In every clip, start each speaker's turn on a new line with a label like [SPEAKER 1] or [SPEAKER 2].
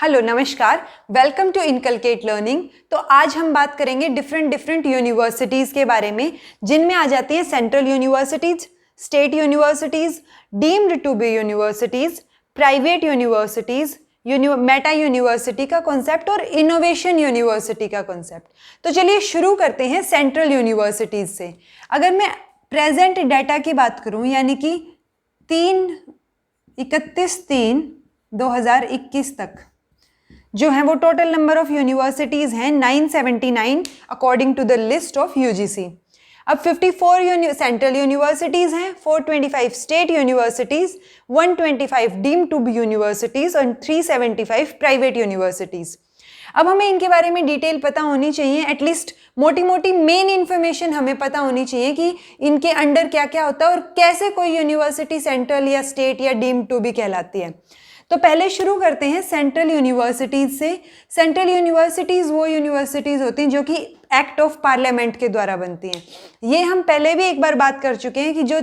[SPEAKER 1] Hello नमस्कार, welcome to inculcate learning. तो आज हम बात करेंगे डिफरेंट यूनिवर्सिटीज़ के बारे में, जिनमें आ जाती हैं central universities, state universities, deemed to be universities, private universities, meta university का कॉन्सेप्ट और इनोवेशन यूनिवर्सिटी का कॉन्सेप्ट। तो चलिए शुरू करते हैं सेंट्रल यूनिवर्सिटीज़ से। अगर मैं प्रेजेंट डाटा की बात करूं, यानी कि 31/3/2021 तक जो है वो टोटल नंबर ऑफ यूनिवर्सिटीज़ हैं 979 according to the list of UGC. अब 54 सेंट्रल यूनिवर्सिटीज़ हैं, 425 state universities, 125 deemed to be universities और 375 प्राइवेट यूनिवर्सिटीज़। अब हमें इनके बारे में डिटेल पता होनी चाहिए, एटलीस्ट मोटी मोटी मेन इन्फॉर्मेशन हमें पता होनी चाहिए कि इनके अंडर क्या क्या होता है और कैसे कोई यूनिवर्सिटी सेंट्रल या स्टेट या डीम्ड टू बी कहलाती है। तो पहले शुरू करते हैं सेंट्रल यूनिवर्सिटीज़ से। सेंट्रल यूनिवर्सिटीज़ वो यूनिवर्सिटीज़ होती हैं जो कि एक्ट ऑफ पार्लियामेंट के द्वारा बनती हैं। ये हम पहले भी एक बार बात कर चुके हैं कि जो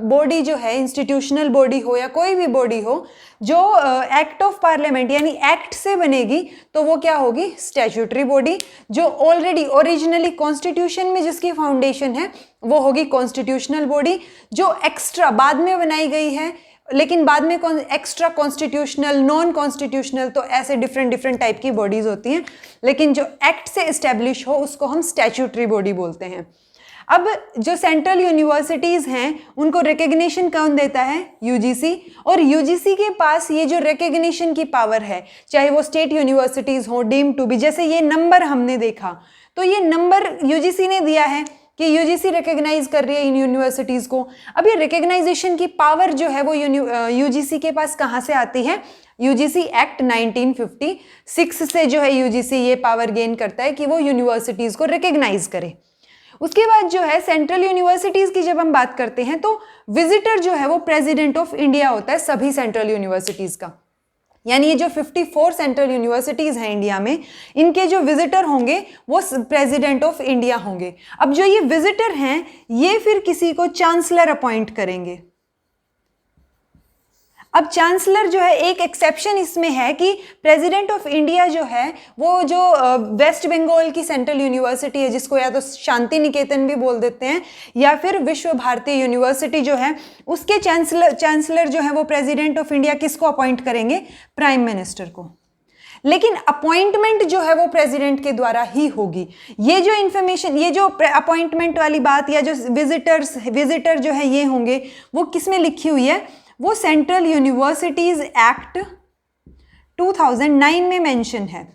[SPEAKER 1] बॉडी जो है, इंस्टीट्यूशनल बॉडी हो या कोई भी बॉडी हो, जो एक्ट ऑफ पार्लियामेंट यानी एक्ट से बनेगी तो वो क्या होगी, स्टैट्यूटरी बॉडी। जो ऑलरेडी ओरिजिनली कॉन्स्टिट्यूशन में जिसकी फाउंडेशन है वो होगी कॉन्स्टिट्यूशनल बॉडी। जो एक्स्ट्रा बाद में बनाई गई है, लेकिन बाद में एक्स्ट्रा कॉन्स्टिट्यूशनल, नॉन कॉन्स्टिट्यूशनल, तो ऐसे डिफरेंट टाइप की बॉडीज होती हैं, लेकिन जो एक्ट से इस्टेब्लिश हो उसको हम स्टैट्यूटरी बॉडी बोलते हैं। अब जो सेंट्रल यूनिवर्सिटीज़ हैं उनको रिकग्निशन कौन देता है, यूजीसी। और यूजीसी के पास ये जो रिकग्निशन की पावर है, चाहे वो स्टेट यूनिवर्सिटीज़ हो, डीम्ड टू बी, जैसे ये नंबर हमने देखा तो ये नंबर यूजीसी ने दिया है कि यूजीसी रिकग्नाइज कर रही है इन यूनिवर्सिटीज़ को। अब ये रिकग्नाइजेशन की पावर जो है वो यूजीसी के पास कहाँ से आती है, यूजीसी एक्ट 1956 से जो है यूजीसी ये पावर गेन करता है कि वो यूनिवर्सिटीज़ को रिकग्नाइज करे। उसके बाद जो है सेंट्रल यूनिवर्सिटीज़ की जब हम बात करते हैं तो विजिटर जो है वो प्रेसिडेंट ऑफ इंडिया होता है सभी सेंट्रल यूनिवर्सिटीज़ का। यानी ये जो 54 सेंट्रल यूनिवर्सिटीज़ हैं इंडिया में, इनके जो विजिटर होंगे वो प्रेसिडेंट ऑफ इंडिया होंगे। अब जो ये विजिटर हैं ये फिर किसी को चांसलर अपॉइंट करेंगे। अब चांसलर जो है, एक एक्सेप्शन इसमें है कि प्रेसिडेंट ऑफ इंडिया जो है वो जो वेस्ट बंगाल की सेंट्रल यूनिवर्सिटी है, जिसको या तो शांति निकेतन भी बोल देते हैं, या फिर विश्व भारती यूनिवर्सिटी जो है, उसके चांसलर जो है वो प्रेसिडेंट ऑफ इंडिया किसको अपॉइंट करेंगे, प्राइम मिनिस्टर को। लेकिन अपॉइंटमेंट जो है वो प्रेसिडेंट के द्वारा ही होगी। ये जो इन्फॉर्मेशन, ये जो अपॉइंटमेंट वाली बात या जो विजिटर जो है ये होंगे, वो किस में लिखी हुई है, वो सेंट्रल यूनिवर्सिटीज़ एक्ट 2009 में मेंशन है।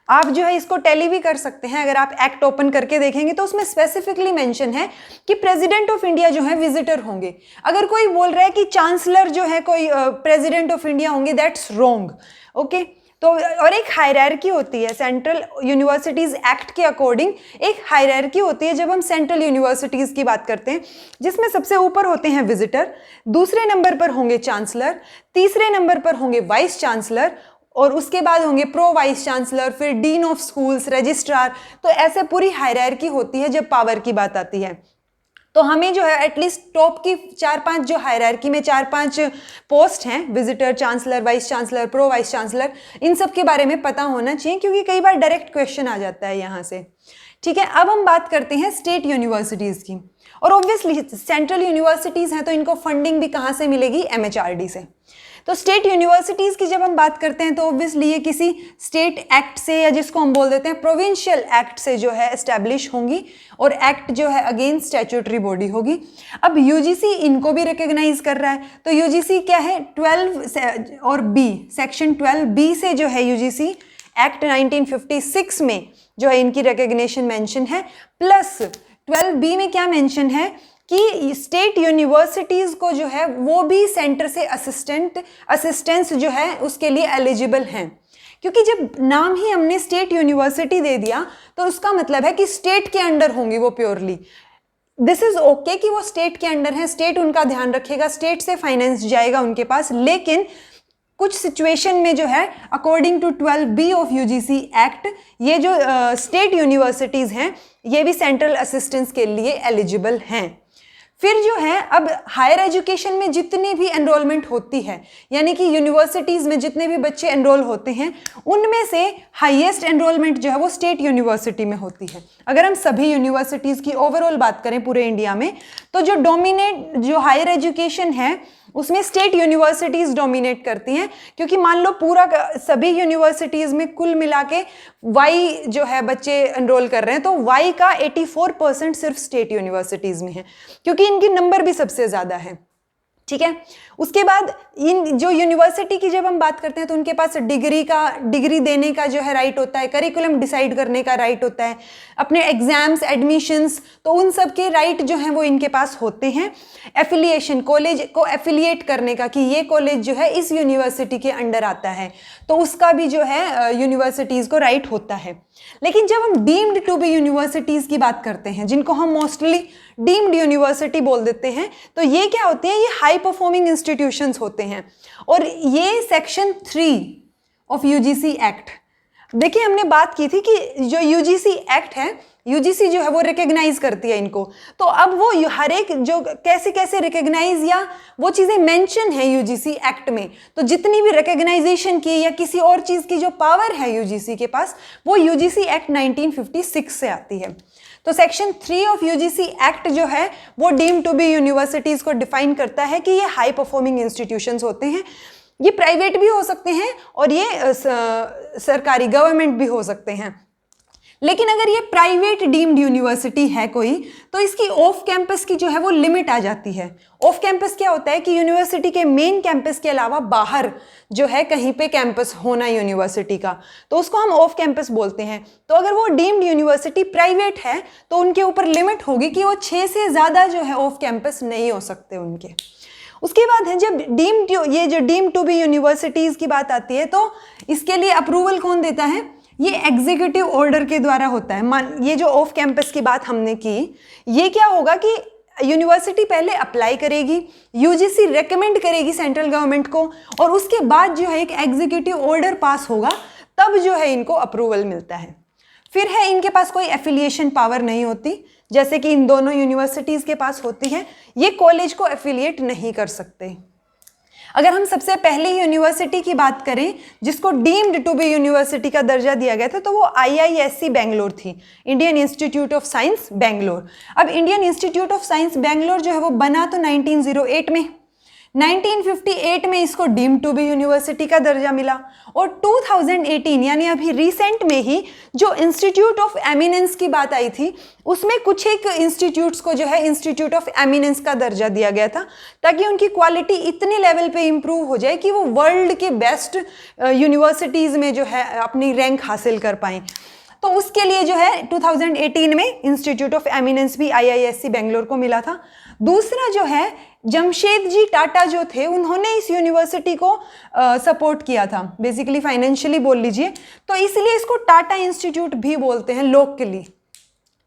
[SPEAKER 1] आप जो है इसको टैली भी कर सकते हैं, अगर आप एक्ट ओपन करके देखेंगे तो उसमें स्पेसिफिकली मेंशन है कि प्रेसिडेंट ऑफ इंडिया जो है विजिटर होंगे। अगर कोई बोल रहा है कि चांसलर जो है कोई प्रेसिडेंट ऑफ इंडिया होंगे, दैट्स रॉन्ग। ओके, तो और एक हायरार्की होती है सेंट्रल यूनिवर्सिटीज़ एक्ट के अकॉर्डिंग, एक हायरार्की होती है जब हम सेंट्रल यूनिवर्सिटीज़ की बात करते हैं, जिसमें सबसे ऊपर होते हैं विजिटर, दूसरे नंबर पर होंगे चांसलर, तीसरे नंबर पर होंगे वाइस चांसलर, और उसके बाद होंगे प्रो वाइस चांसलर, फिर डीन ऑफ स्कूल्स, रजिस्ट्रार। तो ऐसे पूरी हायरार्की होती है जब पावर की बात आती है। तो हमें जो है एटलीस्ट टॉप की 4-5 जो हायरार्की में 4-5 पोस्ट हैं, visitor, chancellor, vice chancellor, pro vice chancellor, इन सब के बारे में पता होना चाहिए, क्योंकि कई बार डायरेक्ट क्वेश्चन आ जाता है यहाँ से। ठीक है, अब हम बात करते हैं स्टेट यूनिवर्सिटीज़ की। और ऑब्वियसली सेंट्रल यूनिवर्सिटीज़ हैं तो इनको फंडिंग भी कहाँ से मिलेगी, MHRD से। तो स्टेट यूनिवर्सिटीज़ की जब हम बात करते हैं तो ऑब्वियसली ये किसी स्टेट एक्ट से, या जिसको हम बोल देते हैं प्रोविंशियल एक्ट से जो है एस्टैब्लिश होंगी, और एक्ट जो है अगेन स्टैट्यूटरी बॉडी होगी। अब यूजीसी इनको भी रिकग्नाइज कर रहा है, तो यूजीसी क्या है, 12 और बी, सेक्शन 12B से जो है यूजीसी एक्ट 1956 में जो है इनकी रिकग्निशन मेंशन है, प्लस 12B में क्या मेंशन है कि स्टेट यूनिवर्सिटीज़ को जो है वो भी सेंटर से असिस्टेंस जो है उसके लिए एलिजिबल हैं। क्योंकि जब नाम ही हमने स्टेट यूनिवर्सिटी दे दिया तो उसका मतलब है कि स्टेट के अंडर होंगी वो प्योरली। दिस इज़ ओके कि वो स्टेट के अंडर हैं, स्टेट उनका ध्यान रखेगा, स्टेट से फाइनेंस जाएगा उनके पास, लेकिन कुछ सिचुएशन में जो है according to 12B of UGC act, ये जो स्टेट यूनिवर्सिटीज़ हैं ये भी सेंट्रल असिस्टेंस के लिए एलिजिबल हैं। फिर जो है अब हायर एजुकेशन में जितनी भी एनरोलमेंट होती है, यानी कि यूनिवर्सिटीज़ में जितने भी बच्चे एनरोल होते हैं, उनमें से हाईएस्ट एनरोलमेंट जो है वो स्टेट यूनिवर्सिटी में होती है। अगर हम सभी यूनिवर्सिटीज़ की ओवरऑल बात करें पूरे इंडिया में, तो जो डोमिनेट जो हायर एजुकेशन है उसमें स्टेट यूनिवर्सिटीज़ डोमिनेट करती हैं, क्योंकि मान लो पूरा सभी यूनिवर्सिटीज़ में कुल मिला के वाई जो है बच्चे एनरोल कर रहे हैं, तो वाई का 84% सिर्फ स्टेट यूनिवर्सिटीज़ में है, क्योंकि इनकी नंबर भी सबसे ज़्यादा है। ठीक है, उसके बाद इन जो यूनिवर्सिटी की जब हम बात करते हैं तो उनके पास डिग्री देने का जो है राइट होता है, करिकुलम डिसाइड करने का राइट होता है, अपने एग्जाम्स, एडमिशंस, तो उन सब के राइट जो हैं वो इनके पास होते हैं। एफिलिएशन, कॉलेज को एफिलिएट करने का कि ये कॉलेज जो है इस यूनिवर्सिटी के अंडर आता है, तो उसका भी जो है यूनिवर्सिटीज़ को राइट होता है। लेकिन जब हम डीम्ड टू बी यूनिवर्सिटीज़ की बात करते हैं, जिनको हम मोस्टली डीम्ड यूनिवर्सिटी बोल देते हैं, तो ये क्या होते हैं, ये हाई परफॉर्मिंग इंस्टीट्यूशंस होते हैं। और ये सेक्शन 3 ऑफ यूजीसी एक्ट, देखिए हमने बात की थी कि जो यूजीसी एक्ट है, यूजीसी जो है वो रिकग्नाइज करती है इनको, तो अब वो हर एक जो कैसे कैसे रिकग्नाइज या वो चीज़ें मेंशन है यूजीसी एक्ट में, तो जितनी भी रिकग्नाइजेशन की या किसी और चीज़ की जो पावर है यूजीसी के पास, वो यूजीसी एक्ट 1956 से आती है। तो सेक्शन 3 ऑफ यूजीसी एक्ट जो है वो डीम टू बी यूनिवर्सिटीज़ को डिफाइन करता है कि ये हाई परफॉर्मिंग इंस्टीट्यूशंस होते हैं। ये प्राइवेट भी हो सकते हैं और ये सरकारी गवर्नमेंट भी हो सकते हैं। लेकिन अगर ये प्राइवेट डीम्ड यूनिवर्सिटी है कोई, तो इसकी ऑफ कैंपस की जो है वो लिमिट आ जाती है। ऑफ कैंपस क्या होता है कि यूनिवर्सिटी के मेन कैंपस के अलावा बाहर जो है कहीं पे कैंपस होना यूनिवर्सिटी का, तो उसको हम ऑफ कैंपस बोलते हैं। तो अगर वो डीम्ड यूनिवर्सिटी प्राइवेट है तो उनके ऊपर लिमिट होगी कि वो 6 से ज़्यादा जो है ऑफ कैंपस नहीं हो सकते उनके। उसके बाद है जब ये जो डीम टू बी यूनिवर्सिटीज़ की बात आती है, तो इसके लिए अप्रूवल कौन देता है, ये एग्जीक्यूटिव ऑर्डर के द्वारा होता है। ये जो ऑफ कैंपस की बात हमने की, ये क्या होगा कि यूनिवर्सिटी पहले अप्लाई करेगी, यूजीसी रेकमेंड करेगी सेंट्रल गवर्नमेंट को, और उसके बाद जो है एक एग्जीक्यूटिव ऑर्डर पास होगा, तब जो है इनको अप्रूवल मिलता है। फिर है इनके पास कोई एफिलिएशन पावर नहीं होती, जैसे कि इन दोनों यूनिवर्सिटीज़ के पास होती है। ये कॉलेज को एफिलिएट नहीं कर सकते। अगर हम सबसे पहली यूनिवर्सिटी की बात करें जिसको डीम्ड टू बी यूनिवर्सिटी का दर्जा दिया गया था, तो वो IISc बेंगलोर थी, Indian Institute of Science Bangalore. अब Indian Institute of Science Bangalore जो है वो बना तो 1908 में, 1958 में इसको डीम्ड टू बी यूनिवर्सिटी का दर्जा मिला, और 2018 यानी अभी रिसेंट में ही जो इंस्टीट्यूट ऑफ एमिनेंस की बात आई थी, उसमें कुछ एक इंस्टीट्यूट्स को जो है इंस्टीट्यूट ऑफ एमिनेंस का दर्जा दिया गया था, ताकि उनकी क्वालिटी इतने लेवल पे इम्प्रूव हो जाए कि वो वर्ल्ड के बेस्ट यूनिवर्सिटीज़ में जो है अपनी रैंक हासिल कर पाएँ। तो उसके लिए जो है 2018 में इंस्टीट्यूट ऑफ एमिनेंस भी IISc बेंगलोर को मिला था। दूसरा जो है जमशेद जी टाटा जो थे, उन्होंने इस यूनिवर्सिटी को सपोर्ट किया था, बेसिकली फाइनेंशियली बोल लीजिए, तो इसलिए इसको टाटा इंस्टीट्यूट भी बोलते हैं लोकली।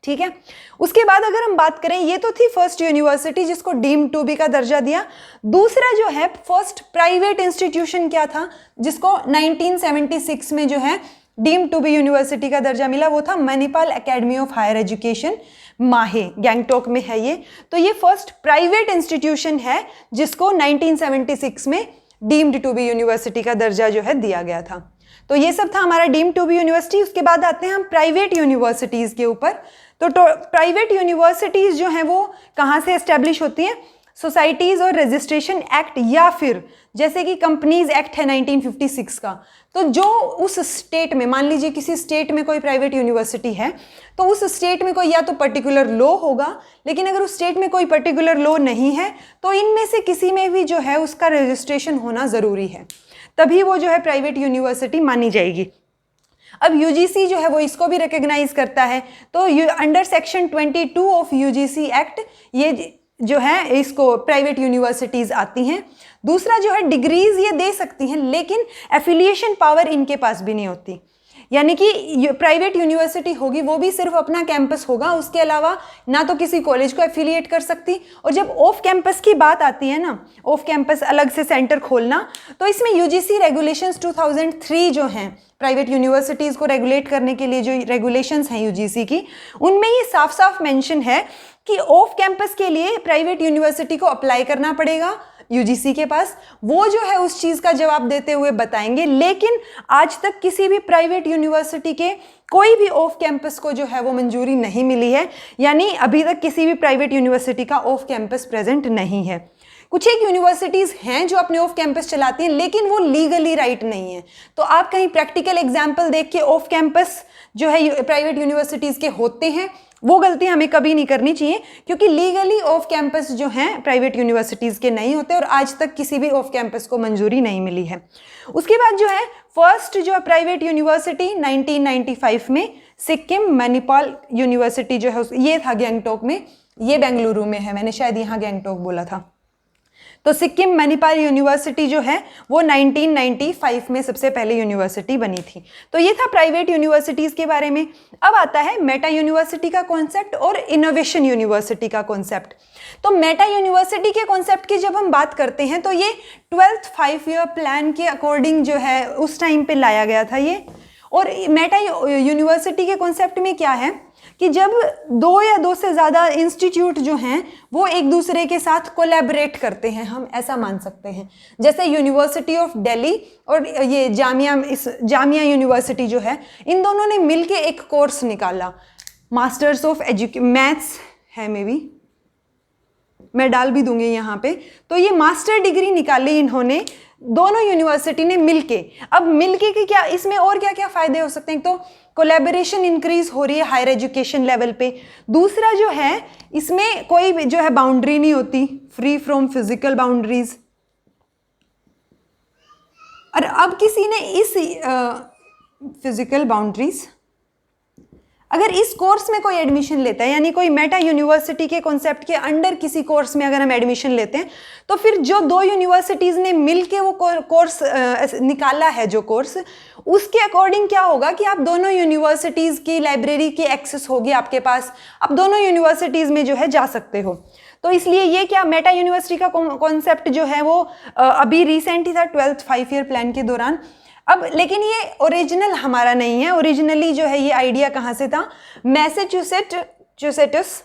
[SPEAKER 1] ठीक है, उसके बाद अगर हम बात करें, ये तो थी फर्स्ट यूनिवर्सिटी जिसको डीम टू बी का दर्जा दिया। दूसरा जो है फर्स्ट प्राइवेट इंस्टीट्यूशन क्या था जिसको 1976 में जो है डीम टू बी यूनिवर्सिटी का दर्जा मिला, वो था Manipal academy of higher education, Mahe, Gangtok में है ये। तो ये फर्स्ट प्राइवेट इंस्टीट्यूशन है जिसको 1976 में डीम्ड टू बी यूनिवर्सिटी का दर्जा जो है दिया गया था। तो ये सब था हमारा डीम्ड टू बी यूनिवर्सिटी। उसके बाद आते हैं हम प्राइवेट यूनिवर्सिटीज़ के ऊपर। तो प्राइवेट यूनिवर्सिटीज़ जो हैं वो कहाँ से एस्टेब्लिश होती हैं, सोसाइटीज़ और रजिस्ट्रेशन एक्ट, या फिर जैसे कि कंपनीज एक्ट है 1956 का, तो जो उस स्टेट में, मान लीजिए किसी स्टेट में कोई प्राइवेट यूनिवर्सिटी है, तो उस स्टेट में कोई या तो पर्टिकुलर लॉ होगा, लेकिन अगर उस स्टेट में कोई पर्टिकुलर लॉ नहीं है तो इनमें से किसी में भी जो है उसका रजिस्ट्रेशन होना ज़रूरी है, तभी वो जो है प्राइवेट यूनिवर्सिटी मानी जाएगी। अब यूजीसी जो है वो इसको भी रिकग्नाइज करता है, तो under section 22 of UGC act ये जो है इसको प्राइवेट यूनिवर्सिटीज़ आती हैं। दूसरा जो है डिग्रीज ये दे सकती हैं, लेकिन एफिलिएशन पावर इनके पास भी नहीं होती। यानी कि प्राइवेट यूनिवर्सिटी होगी वो भी सिर्फ अपना कैंपस होगा, उसके अलावा ना तो किसी कॉलेज को एफिलिएट कर सकती। और जब ऑफ कैंपस की बात आती है ना, ऑफ कैंपस अलग से सेंटर खोलना, तो इसमें यूजीसी रेगुलेशंस 2003 जो हैं प्राइवेट यूनिवर्सिटीज़ को रेगुलेट करने के लिए जो रेगुलेशंस हैं यूजीसी की, उनमें ये साफ साफ मेंशन है कि ऑफ कैंपस के लिए प्राइवेट यूनिवर्सिटी को अप्लाई करना पड़ेगा यूजीसी के पास। वो जो है उस चीज़ का जवाब देते हुए बताएंगे, लेकिन आज तक किसी भी प्राइवेट यूनिवर्सिटी के कोई भी ऑफ कैंपस को जो है वो मंजूरी नहीं मिली है, यानी अभी तक किसी भी प्राइवेट यूनिवर्सिटी का ऑफ कैंपस प्रेजेंट नहीं है। कुछ एक यूनिवर्सिटीज़ हैं जो अपने ऑफ कैंपस चलाती हैं, लेकिन वो लीगली राइट नहीं है। तो आप कहीं प्रैक्टिकल एग्जाम्पल देख के ऑफ कैंपस जो है प्राइवेट यूनिवर्सिटीज़ के होते हैं, वो गलती हमें कभी नहीं करनी चाहिए, क्योंकि लीगली ऑफ कैंपस जो हैं प्राइवेट यूनिवर्सिटीज़ के नहीं होते और आज तक किसी भी ऑफ कैंपस को मंजूरी नहीं मिली है। उसके बाद जो है फर्स्ट जो प्राइवेट यूनिवर्सिटी 1995 में सिक्किम मणिपाल यूनिवर्सिटी जो है ये था गैंगटॉक में, ये बेंगलुरु में है, मैंने शायद यहाँ गैंगटॉक बोला था। तो सिक्किम मणिपाल यूनिवर्सिटी जो है वो 1995 में सबसे पहले यूनिवर्सिटी बनी थी। तो ये था प्राइवेट यूनिवर्सिटीज़ के बारे में। अब आता है मेटा यूनिवर्सिटी का कॉन्सेप्ट और इनोवेशन यूनिवर्सिटी का कॉन्सेप्ट। तो मेटा यूनिवर्सिटी के कॉन्सेप्ट की जब हम बात करते हैं तो ये 12th 5-year प्लान के अकॉर्डिंग जो है उस टाइम पे लाया गया था ये। और मेटा यूनिवर्सिटी के कॉन्सेप्ट में क्या है कि जब दो या दो से ज़्यादा इंस्टीट्यूट जो हैं वो एक दूसरे के साथ कोलैबोरेट करते हैं, हम ऐसा मान सकते हैं। जैसे यूनिवर्सिटी ऑफ दिल्ली और ये जामिया यूनिवर्सिटी जो है, इन दोनों ने मिलके एक कोर्स निकाला, मास्टर्स ऑफ मैथ्स है, मे बी मैं डाल भी दूंगी यहाँ पे। तो ये मास्टर डिग्री निकाली इन्होंने, दोनों यूनिवर्सिटी ने मिलके। अब मिलके के क्या इसमें और क्या क्या फ़ायदे हो सकते हैं? तो कोलैबोरेशन इंक्रीज हो रही है हायर एजुकेशन लेवल पे। दूसरा जो है इसमें कोई भी जो है बाउंड्री नहीं होती, फ्री फ्रॉम फिजिकल बाउंड्रीज। और अब किसी ने इस फिजिकल बाउंड्रीज अगर इस कोर्स में कोई एडमिशन लेता है, यानी कोई मेटा यूनिवर्सिटी के कॉन्सेप्ट के अंडर किसी कोर्स में अगर हम एडमिशन लेते हैं, तो फिर जो दो यूनिवर्सिटीज़ ने मिलके वो कोर्स निकाला है, जो कोर्स, उसके अकॉर्डिंग क्या होगा कि आप दोनों यूनिवर्सिटीज़ की लाइब्रेरी की एक्सेस होगी आपके पास, आप दोनों यूनिवर्सिटीज़ में जो है जा सकते हो। तो इसलिए ये क्या मेटा यूनिवर्सिटी का कॉन्सेप्ट जो है वो अभी रिसेंट ही था 12th 5-year प्लान के दौरान। अब लेकिन ये ओरिजिनल हमारा नहीं है, ओरिजिनली जो है ये आइडिया कहाँ से था? Massachusetts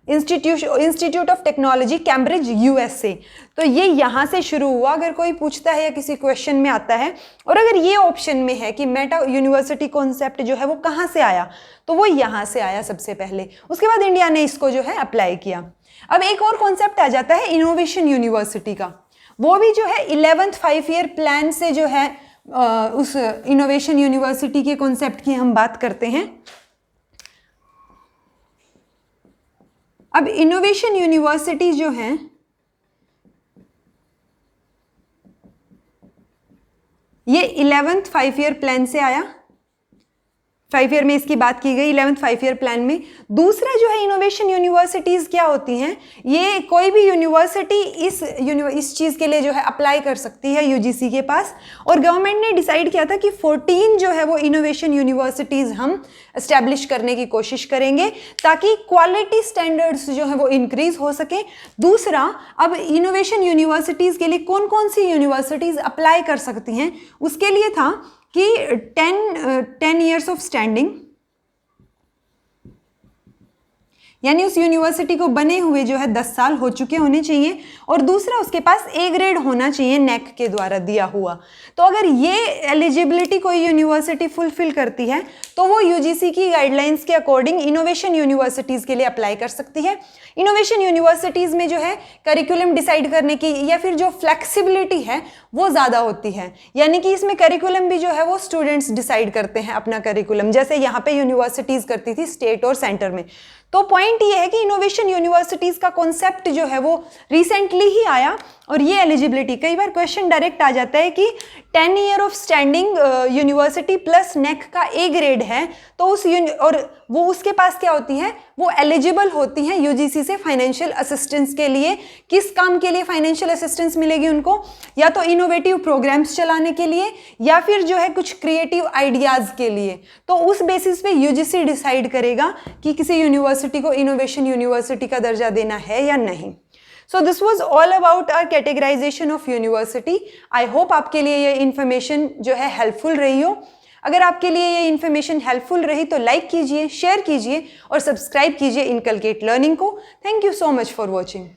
[SPEAKER 1] institute of technology Cambridge USA. तो ये यहाँ से शुरू हुआ। अगर कोई पूछता है या किसी क्वेश्चन में आता है और अगर ये ऑप्शन में है कि मेटा यूनिवर्सिटी कॉन्सेप्ट जो है वो कहाँ से आया, तो वो यहाँ से आया सबसे पहले। उसके बाद इंडिया ने इसको जो है अप्लाई किया। अब एक और कॉन्सेप्ट आ जाता है इनोवेशन यूनिवर्सिटी का, वो भी जो है 11th 5-year प्लान से जो है उस इनोवेशन यूनिवर्सिटी के कॉन्सेप्ट की हम बात करते हैं। अब इनोवेशन यूनिवर्सिटी जो है ये 11th 5-year प्लान से आया, 5 ईयर में इसकी बात की गई 11th 5-year प्लान में। दूसरा जो है इनोवेशन यूनिवर्सिटीज़ क्या होती हैं, ये कोई भी यूनिवर्सिटी इस चीज़ के लिए जो है अप्लाई कर सकती है यूजीसी के पास। और गवर्नमेंट ने डिसाइड किया था कि 14 जो है वो इनोवेशन यूनिवर्सिटीज़ हम इस्टेब्लिश करने की कोशिश करेंगे ताकि क्वालिटी स्टैंडर्ड्स जो है वो इंक्रीज़ हो सके। दूसरा, अब इनोवेशन यूनिवर्सिटीज़ के लिए कौन कौन सी यूनिवर्सिटीज़ अप्लाई कर सकती हैं, उसके लिए था कि 10 years ऑफ स्टैंडिंग, यानी उस यूनिवर्सिटी को बने हुए जो है 10 साल हो चुके होने चाहिए। और दूसरा, उसके पास ए ग्रेड होना चाहिए नेक के द्वारा दिया हुआ। तो अगर ये एलिजिबिलिटी कोई यूनिवर्सिटी फुलफिल करती है तो वो यूजीसी की गाइडलाइंस के अकॉर्डिंग इनोवेशन यूनिवर्सिटीज़ के लिए अप्लाई कर सकती है। इनोवेशन यूनिवर्सिटीज़ में जो है करिकुलम डिसाइड करने की या फिर जो फ्लेक्सिबिलिटी है वो ज़्यादा होती है, यानी कि इसमें करिकुलम भी जो है वो स्टूडेंट्स डिसाइड करते हैं अपना करिकुलम, जैसे यहाँ पे यूनिवर्सिटीज़ करती थी स्टेट और सेंटर में। तो पॉइंट ये है कि इनोवेशन यूनिवर्सिटीज़ का कॉन्सेप्ट जो है वो रिसेंटली ही आया। और ये एलिजिबिलिटी, कई बार क्वेश्चन डायरेक्ट आ जाता है कि 10 year of standing university plus NAAC का ए ग्रेड है, तो और वो उसके पास क्या होती है, वो एलिजिबल होती हैं यूजीसी से फाइनेंशियल असिस्टेंस के लिए। किस काम के लिए फाइनेंशियल असिस्टेंस मिलेगी उनको, या तो इनोवेटिव प्रोग्राम्स चलाने के लिए या फिर जो है कुछ क्रिएटिव आइडियाज़ के लिए। तो उस बेसिस पे यूजीसी डिसाइड करेगा कि किसी यूनिवर्सिटी को इनोवेशन यूनिवर्सिटी का दर्जा देना है या नहीं। So this was all about our categorization of university. I hope आपके लिए ये इन्फॉर्मेशन जो है हेल्पफुल रही हो। अगर आपके लिए ये इन्फॉर्मेशन हेल्पफुल रही तो लाइक कीजिए, शेयर कीजिए और सब्सक्राइब कीजिए इनकलकेट लर्निंग को। Thank you so much for watching.